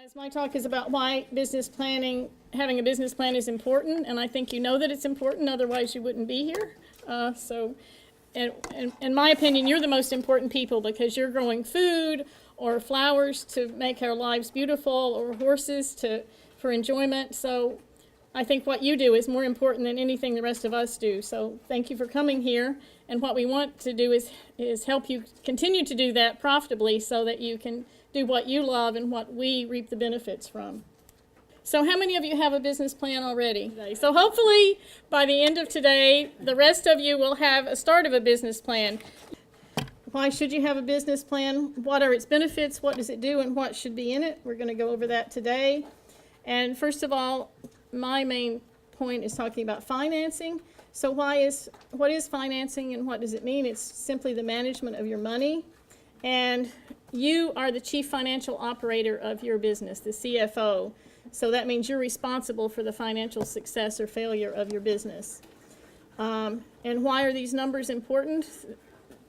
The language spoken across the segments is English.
Guys, my talk is about why business planning, having a business plan is important, and I think you know that it's important, otherwise you wouldn't be here. In my opinion, you're the most important people because you're growing food or flowers to make our lives beautiful or horses for enjoyment. So I think what you do is more important than anything the rest of us do. So thank you for coming here. And what we want to do is help you continue to do that profitably so that you can do what you love and what we reap the benefits from. So how many of you have a business plan already? So hopefully by the end of today, the rest of you will have a start of a business plan. Why should you have a business plan? What are its benefits? What does it do? And what should be in it? We're going to go over that today. And first of all, my main point is talking about financing. So what is financing and what does it mean? It's simply the management of your money. And you are the chief financial operator of your business, the CFO. So that means you're responsible for the financial success or failure of your business. And why are these numbers important?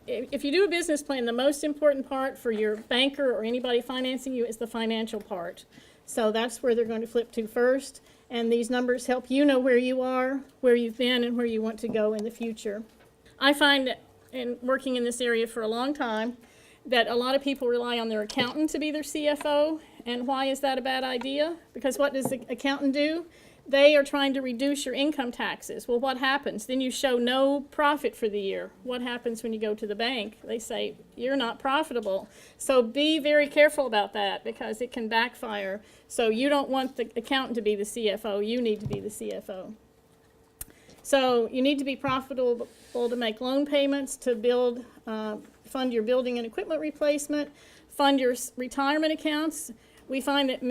If you do a business plan, the most important part for your banker or anybody financing you is the financial part. So that's where they're going to flip to first. And these numbers help you know where you are, where you've been, and where you want to go in the future. I find that in working in this area for a long time that a lot of people rely on their accountant to be their CFO. And why is that a bad idea? Because what does the accountant do? They are trying to reduce your income taxes. Well, what happens? Then you show no profit for the year. What happens when you go to the bank? They say, you're not profitable. So be very careful about that because it can backfire. So you don't want the accountant to be the CFO. You need to be the CFO. So you need to be profitable to make loan payments, to fund your building and equipment replacement, fund your retirement accounts. We find that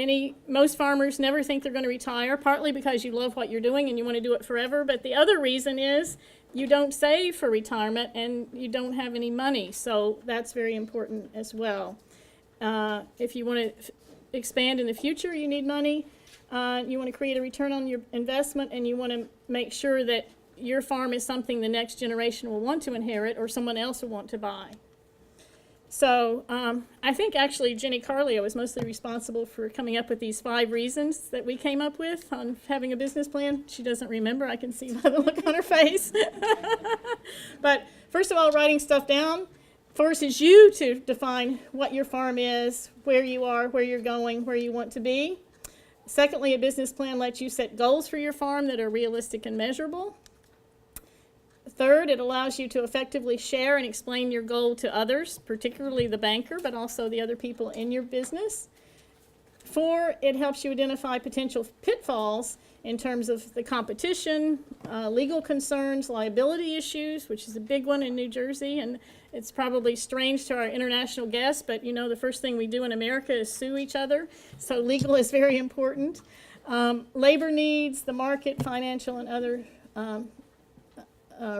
most farmers never think they're going to retire, partly because you love what you're doing and you want to do it forever, but the other reason is you don't save for retirement and you don't have any money, so that's very important as well. If you want to expand in the future, you need money. You want to create a return on your investment, and you want to make sure that your farm is something the next generation will want to inherit or someone else will want to buy. So I think actually Jenny Carlio was mostly responsible for coming up with these 5 reasons that we came up with on having a business plan. She doesn't remember, I can see by the look on her face. But first of all, writing stuff down forces you to define what your farm is, where you are, where you're going, where you want to be. Secondly, a business plan lets you set goals for your farm that are realistic and measurable. Third, it allows you to effectively share and explain your goal to others, particularly the banker, but also the other people in your business. 4, it helps you identify potential pitfalls in terms of the competition, legal concerns, liability issues, which is a big one in New Jersey, and it's probably strange to our international guests, but you know the first thing we do in America is sue each other, so legal is very important. Labor needs, the market, financial, and other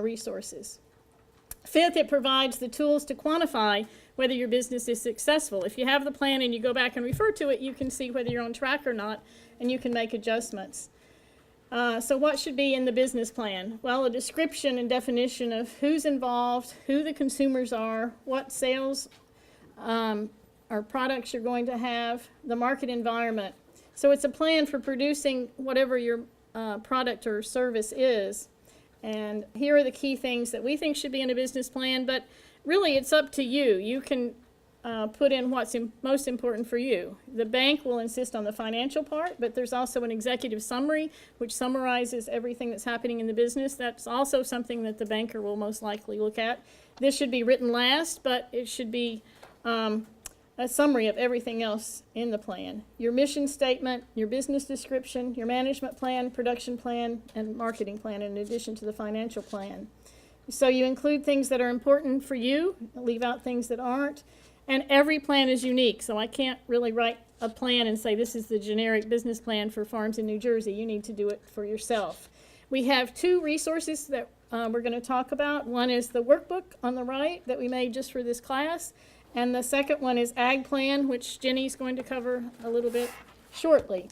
resources. 5th, it provides the tools to quantify whether your business is successful. If you have the plan and you go back and refer to it, you can see whether you're on track or not, and you can make adjustments. So what should be in the business plan? Well, a description and definition of who's involved, who the consumers are, what sales or products you're going to have, the market environment. So it's a plan for producing whatever your product or service is. And here are the key things that we think should be in a business plan, but really it's up to you. You can put in what's most important for you. The bank will insist on the financial part, but there's also an executive summary which summarizes everything that's happening in the business. That's also something that the banker will most likely look at. This should be written last, but it should be a summary of everything else in the plan. Your mission statement, your business description, your management plan, production plan, and marketing plan in addition to the financial plan. So you include things that are important for you, leave out things that aren't, and every plan is unique. So I can't really write a plan and say this is the generic business plan for farms in New Jersey. You need to do it for yourself. We have 2 resources that we're going to talk about. One is the workbook on the right that we made just for this class. And the second one is Ag Plan, which Jenny's going to cover a little bit shortly.